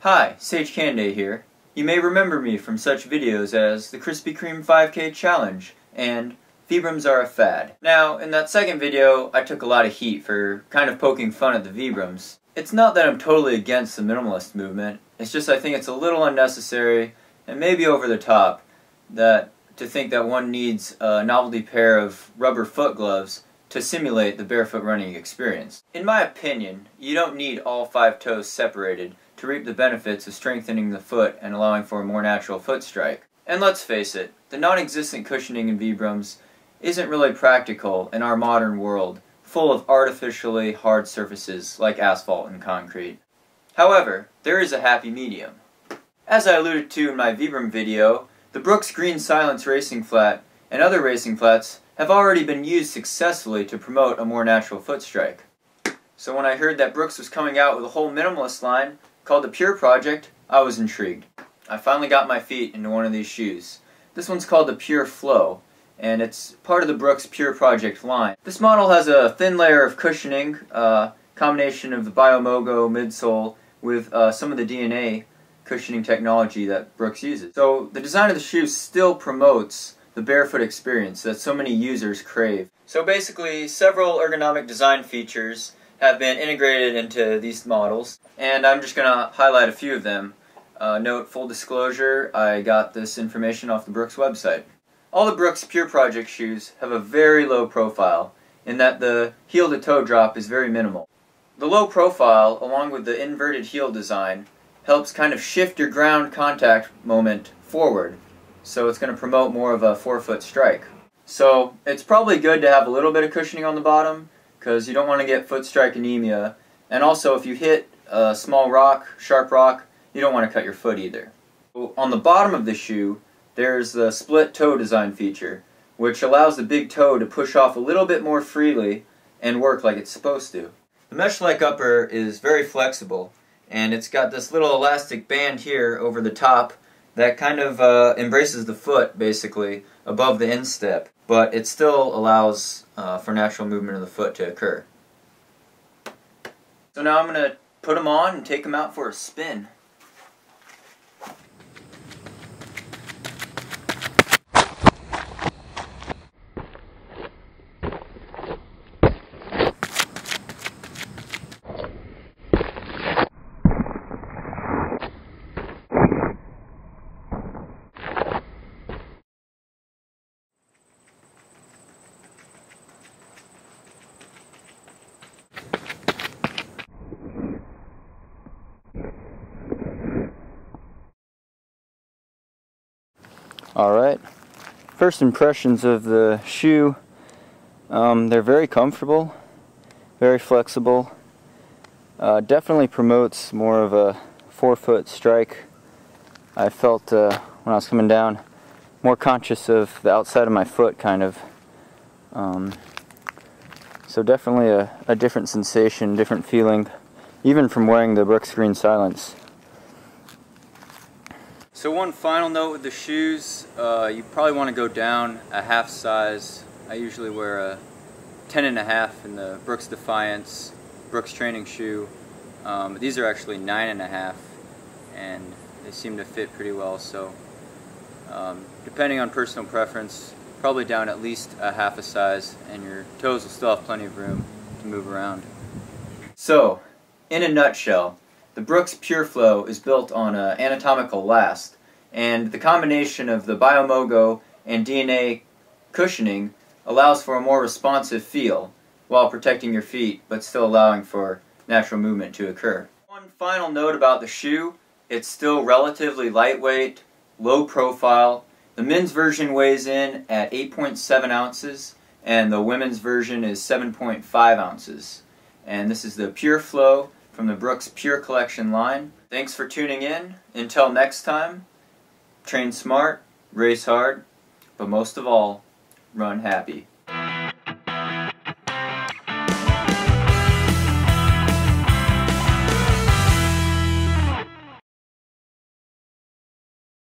Hi, Sage Canday here. You may remember me from such videos as the Krispy Kreme 5K Challenge and Vibrams are a fad. Now, in that second video, I took a lot of heat for kind of poking fun at the Vibrams. It's not that I'm totally against the minimalist movement, it's just I think it's a little unnecessary and maybe over the top to think that one needs a novelty pair of rubber foot gloves to simulate the barefoot running experience. In my opinion, you don't need all 5 toes separated to reap the benefits of strengthening the foot and allowing for a more natural foot strike. And let's face it, the non-existent cushioning in Vibrams isn't really practical in our modern world, full of artificially hard surfaces like asphalt and concrete. However, there is a happy medium. As I alluded to in my Vibram video, the Brooks Green Silence racing flat and other racing flats have already been used successfully to promote a more natural foot strike. So when I heard that Brooks was coming out with a whole minimalist line called the Pure Project, I was intrigued. I finally got my feet into one of these shoes. This one's called the Pure Flow, and it's part of the Brooks Pure Project line. This model has a thin layer of cushioning, combination of the Biomogo midsole with some of the DNA cushioning technology that Brooks uses. So the design of the shoe still promotes the barefoot experience that so many users crave. So basically, several ergonomic design features have been integrated into these models, and I'm just going to highlight a few of them. Note, full disclosure, I got this information off the Brooks website. All the Brooks Pure Project shoes have a very low profile, in that the heel to toe drop is very minimal. The low profile, along with the inverted heel design, helps kind of shift your ground contact moment forward, so it's going to promote more of a forefoot strike. So it's probably good to have a little bit of cushioning on the bottom, because you don't want to get foot strike anemia, and also if you hit a small rock, sharp rock, you don't want to cut your foot either. On the bottom of the shoe, there's the split toe design feature, which allows the big toe to push off a little bit more freely and work like it's supposed to. The mesh-like upper is very flexible, and it's got this little elastic band here over the top that kind of embraces the foot, basically, above the instep, but it still allows for natural movement of the foot to occur. So now I'm going to put them on and take them out for a spin. Alright, first impressions of the shoe. They're very comfortable, very flexible. Definitely promotes more of a forefoot strike. I felt when I was coming down more conscious of the outside of my foot, kind of. So definitely a different sensation, different feeling, even from wearing the Brooks Green Silence. So one final note with the shoes, you probably want to go down a half size. I usually wear a 10.5 in the Brooks Defiance Brooks training shoe. These are actually 9.5, and they seem to fit pretty well. So depending on personal preference, probably down at least a half a size, and your toes will still have plenty of room to move around. So, in a nutshell, the Brooks Pure Flow is built on an anatomical last, and the combination of the Biomogo and DNA cushioning allows for a more responsive feel while protecting your feet but still allowing for natural movement to occur. One final note about the shoe, it's still relatively lightweight, low profile. The men's version weighs in at 8.7 ounces and the women's version is 7.5 ounces. And this is the Pure Flow from the Brooks Pure Collection line. Thanks for tuning in. Until next time, train smart, race hard, but most of all, run happy.